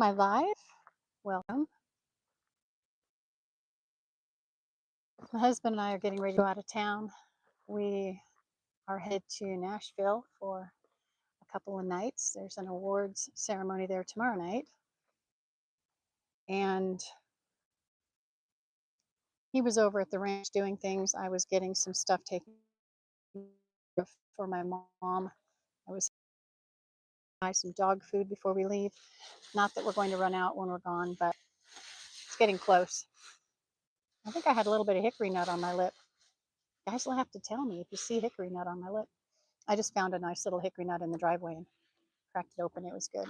my live. Welcome. My husband and I are getting ready to go out of town. We are headed to Nashville for a couple of nights. There's an awards ceremony there tomorrow night. And he was over at the ranch doing things. I was getting some stuff taken for my mom. I was buy some dog food before we leave. Not that we're going to run out when we're gone, but it's getting close. I think I had a little bit of hickory nut on my lip. You guys will have to tell me if you see hickory nut on my lip. I just found a nice little hickory nut in the driveway and cracked it open. It was good.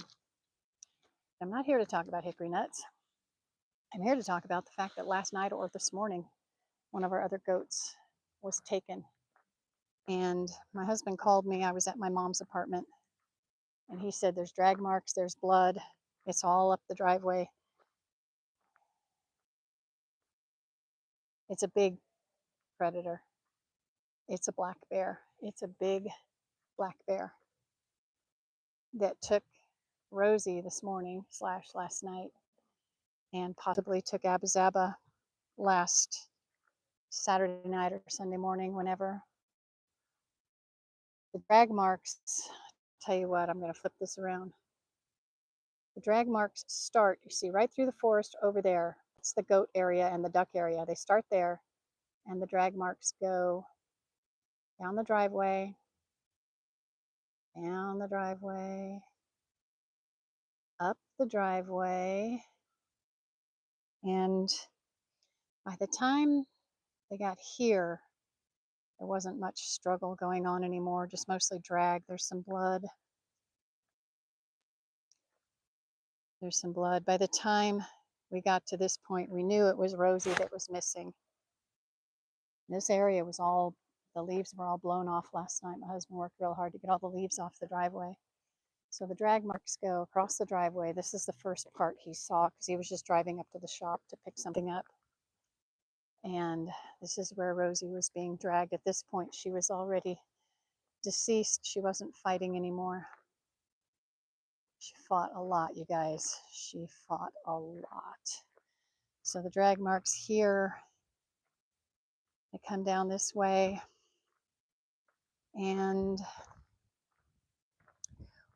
I'm not here to talk about hickory nuts. I'm here to talk about the fact that last night or this morning, one of our other goats was taken. And my husband called me. I was at my mom's apartment. And he said, there's drag marks, there's blood. It's all up the driveway. It's a big predator. It's a black bear. It's a big black bear that took Rosie this morning / last night, and possibly took Abba Zabba last Saturday night or Sunday morning, whenever. The drag marks, tell you what, I'm going to flip this around. The drag marks start, you see, right through the forest over there. It's the goat area and the duck area. They start there, and the drag marks go down the driveway, up the driveway, and by the time they got here, there wasn't much struggle going on anymore, just mostly drag. There's some blood. By the time we got to this point, we knew it was Rosie that was missing. This area was all, the leaves were all blown off last night. My husband worked real hard to get all the leaves off the driveway. So the drag marks go across the driveway. This is the first part he saw because he was just driving up to the shop to pick something up. And this is where Rosie was being dragged. At this point, she was already deceased. She wasn't fighting anymore. She fought a lot, you guys. She fought a lot. So the drag marks here, they come down this way, and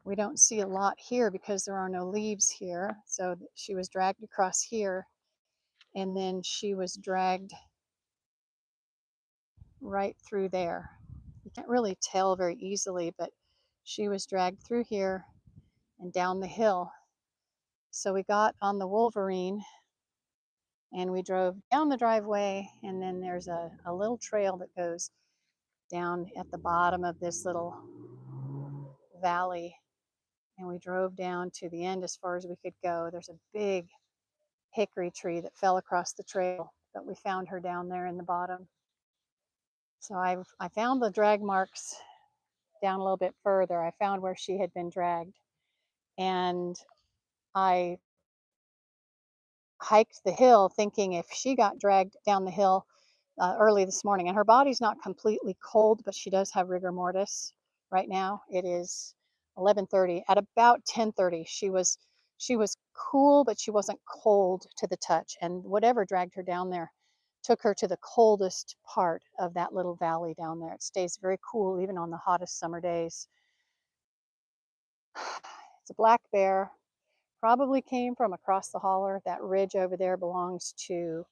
we don't see a lot here because there are no leaves here. So she was dragged across here, and then she was dragged right through there. You can't really tell very easily, but she was dragged through here and down the hill. So we got on the Wolverine and we drove down the driveway, and then there's a little trail that goes down at the bottom of this little valley, and we drove down to the end as far as we could go. There's a big hickory tree that fell across the trail, but we found her down there in the bottom. So I found the drag marks down a little bit further. I found where she had been dragged, and I hiked the hill thinking if she got dragged down the hill early this morning, and her body's not completely cold, but she does have rigor mortis right now. It is 11:30. At about 10:30, she was cool, but she wasn't cold to the touch. And whatever dragged her down there took her to the coldest part of that little valley down there. It stays very cool even on the hottest summer days. It's a black bear. Probably came from across the holler. That ridge over there belongs to